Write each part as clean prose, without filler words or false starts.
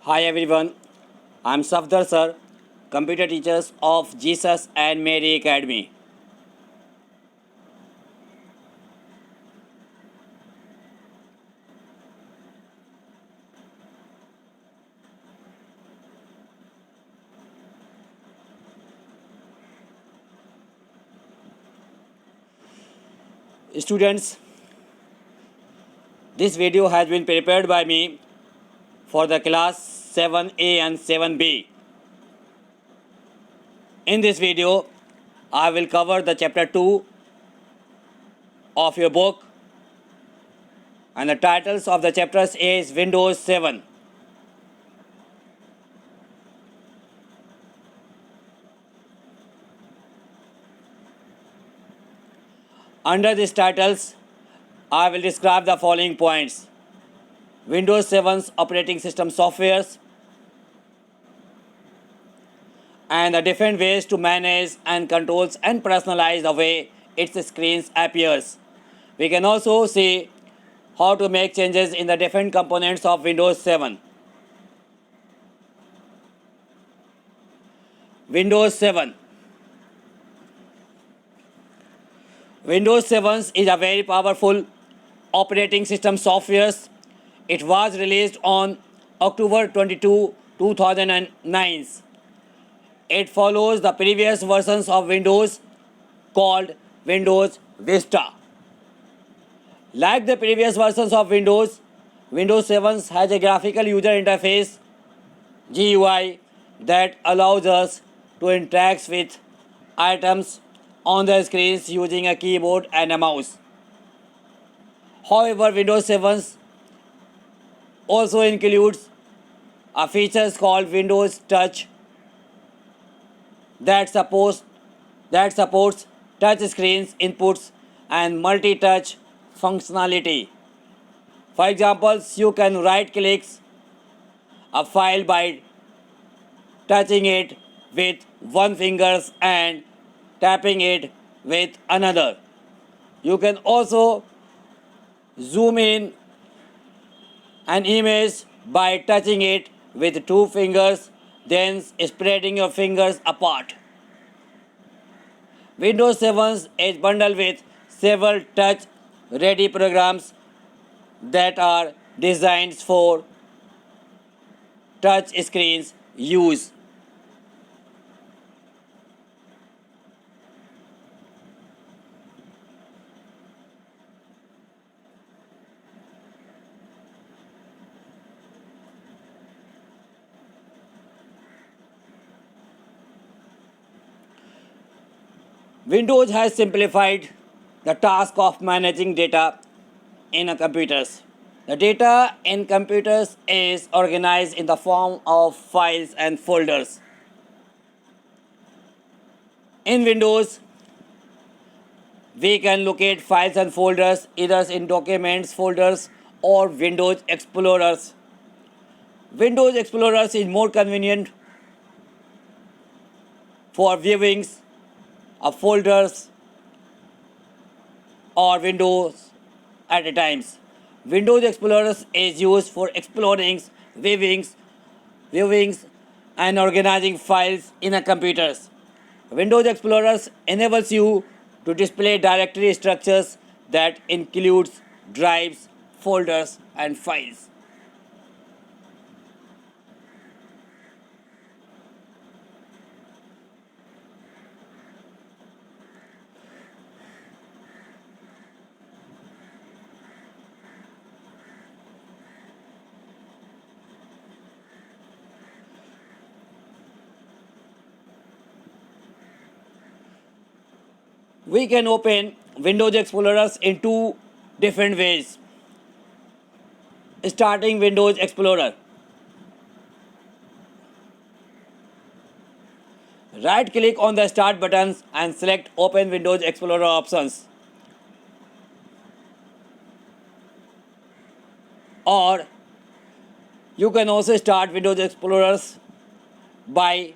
Hi everyone, I'm Safdar sir, computer teachers of Jesus and Mary Academy. Students, this video has been prepared by me for the class 7A and 7B. In this video, I will cover the chapter 2 of your book, and the titles of the chapters is Windows 7. Under these titles, I will describe the following points: Windows 7's operating system softwares, and the different ways to manage and controls and personalize the way its screens appears. We can also see how to make changes in the different components of Windows 7. Windows 7. Windows 7 is a very powerful operating system software. It was released on October 22, 2009. It follows the previous versions of Windows called Windows Vista. Like the previous versions of Windows, Windows 7 has a graphical user interface GUI that allows us to interact with items on the screens using a keyboard and a mouse. However, Windows 7 also includes a feature called Windows Touch that supports touch screens inputs and multi-touch functionality. For example, you can right click a file by touching it with one finger and tapping it with another. You can also zoom in an image by touching it with two fingers, then spreading your fingers apart. Windows 7 is bundled with several touch ready programs that are designed for touch screens use. Windows has simplified the task of managing data in a computers. The data in computers is organized in the form of files and folders. In Windows, we can locate files and folders either in documents folders or Windows Explorers. Windows Explorers is more convenient for viewings of folders or windows at a time. Windows Explorer is used for exploring, viewings, and organizing files in a computers. Windows Explorer enables you to display directory structures that includes drives, folders, and files. We can open Windows Explorers in two different ways. Starting Windows Explorer. Right click on the Start buttons and select Open Windows Explorer options. Or you can also start Windows Explorers by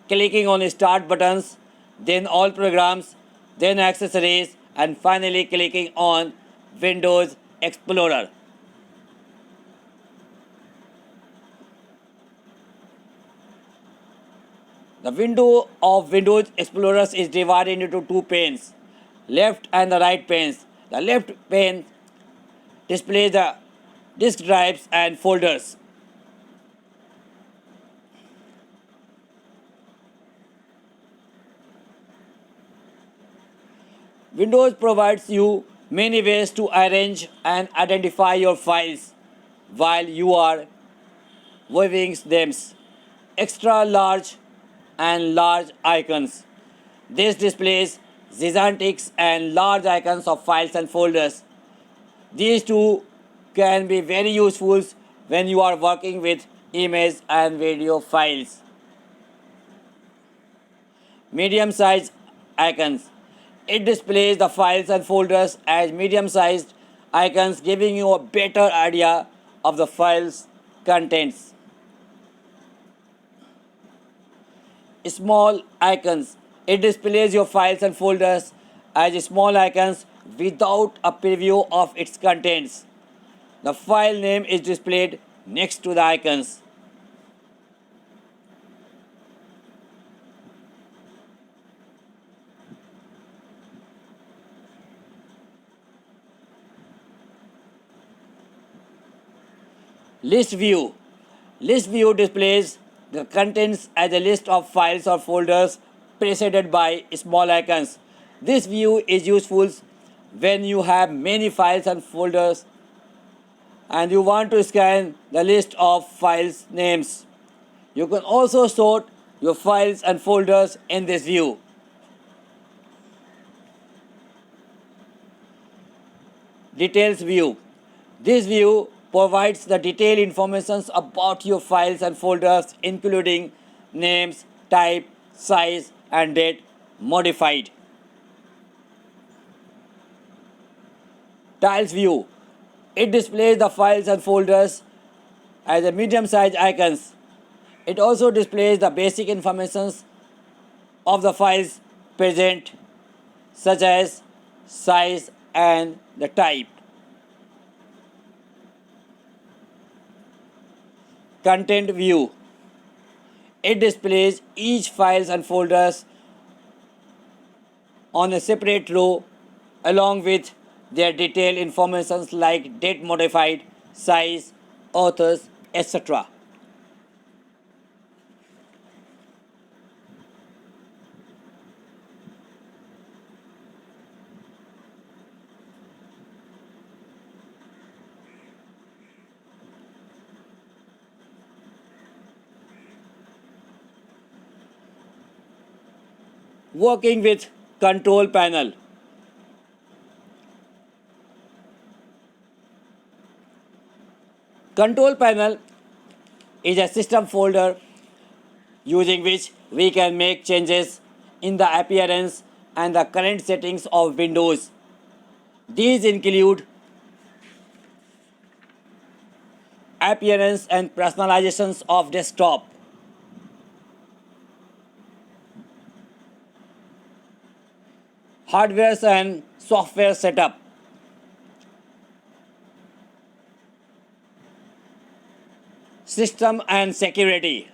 clicking on Start buttons, then All Programs, then Accessories, and finally clicking on Windows Explorer. The window of Windows Explorer is divided into two panes, left and the right panes. The left pane displays the disk drives and folders. Windows provides you many ways to arrange and identify your files while you are viewing them. Extra large and large icons. This displays gigantic and large icons of files and folders. These two can be very useful when you are working with image and video files. Medium sized icons. It displays the files and folders as medium sized icons, giving you a better idea of the file's contents. Small icons. It displays your files and folders as small icons without a preview of its contents. The file name is displayed next to the icons. List view. List view displays the contents as a list of files or folders preceded by small icons. This view is useful when you have many files and folders and you want to scan the list of files names. You can also sort your files and folders in this view. Details view. This view provides the detailed information about your files and folders, including names, type, size, and date modified. Tiles view. It displays the files and folders as a medium-sized icons. It also displays the basic information of the files present, such as size and the type. Content view. It displays each files and folders on a separate row along with their detailed information like date modified, size, authors, etc. Working with control panel. Control panel is a system folder using which we can make changes in the appearance and the current settings of Windows. These include appearance and personalizations of desktop, hardware and software setup, system and security,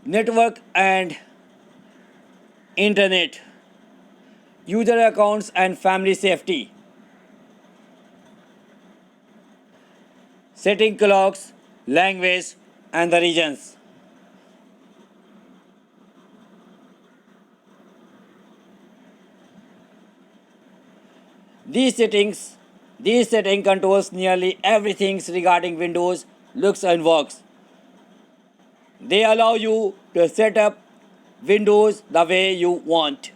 network and internet, user accounts and family safety, setting clocks, language, and the regions. These setting controls nearly everything regarding Windows looks and works. They allow you to set up Windows the way you want.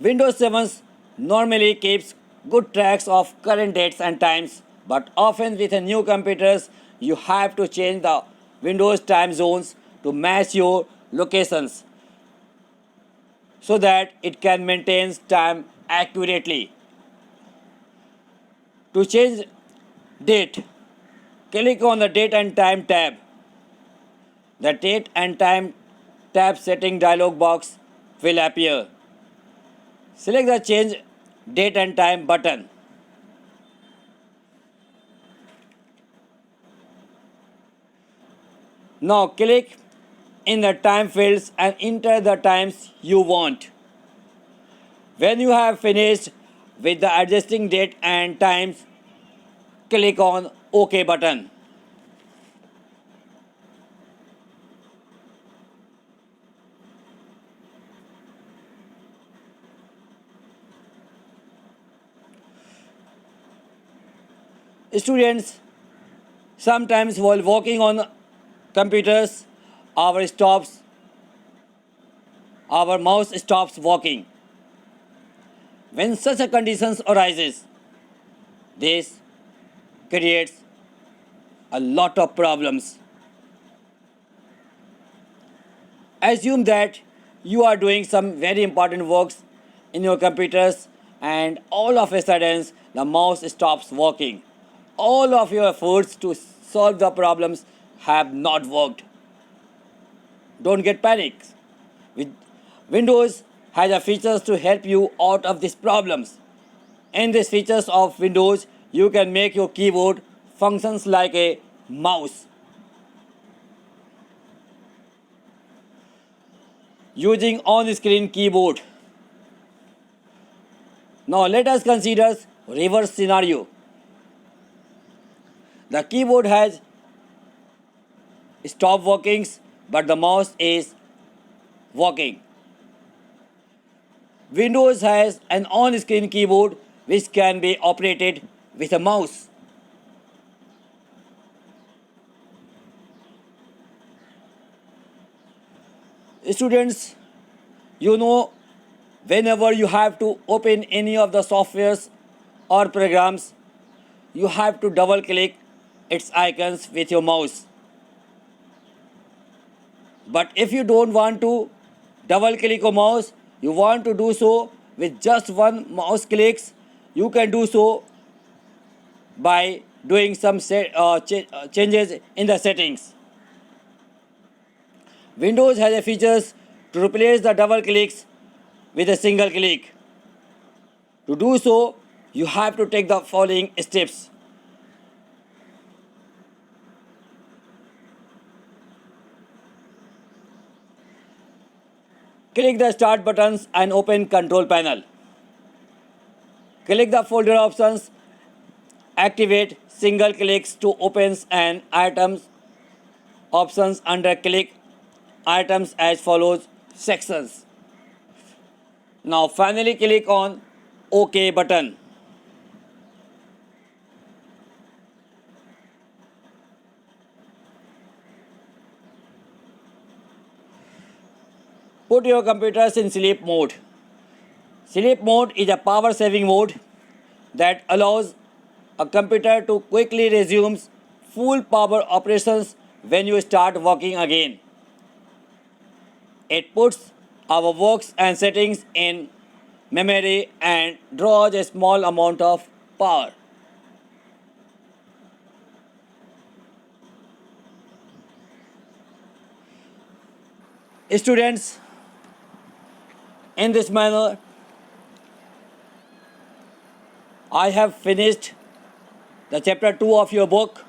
Windows 7 normally keeps good tracks of current dates and times, but often with a new computers you have to change the Windows time zones to match your locations so that it can maintain time accurately. To change date, click on the date and time tab. The date and time tab setting dialog box will appear. Select the change date and time button. Now click in the time fields and enter the times you want. When you have finished with the adjusting date and times, click on OK button. Students, sometimes while working on computers, our stops our mouse stops working. When such a condition arises, this creates a lot of problems. Assume that you are doing some very important works in your computers and all of a sudden the mouse stops working. All of your efforts to solve the problems have not worked. Don't get panic. With Windows has a features to help you out of these problems. In these features of Windows, you can make your keyboard functions like a mouse. Using on-screen keyboard. Now let us consider reverse scenario. The keyboard has stopped working, but the mouse is working. Windows has an on-screen keyboard which can be operated with a mouse. Students, whenever you have to open any of the softwares or programs, you have to double click its icons with your mouse. But if you don't want to double click a mouse, you want to do so with just one mouse clicks, you can do so by doing some changes in the settings. Windows has a features to replace the double clicks with a single click. To do so, you have to take the following steps. Click the Start buttons and open Control Panel. Click the folder options. Activate single clicks to opens and items options under click items as follows sections. Now finally click on OK button. Put your computers in sleep mode. Sleep mode is a power saving mode that allows a computer to quickly resume full power operations when you start working again. It puts our works and settings in memory and draws a small amount of power. Students, in this manner, I have finished the chapter 2 of your book.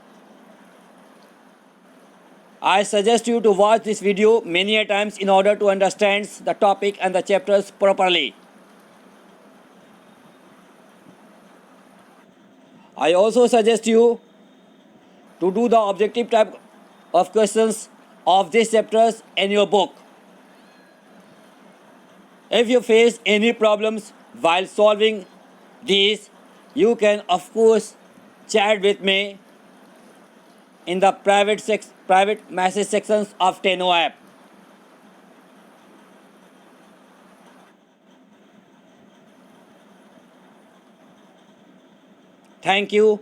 I suggest you to watch this video many a times in order to understand the topic and the chapters properly. I also suggest you to do the objective type of questions of these chapters in your book. If you face any problems while solving these, you can of course chat with me in the private message sections of Tenno app. Thank you.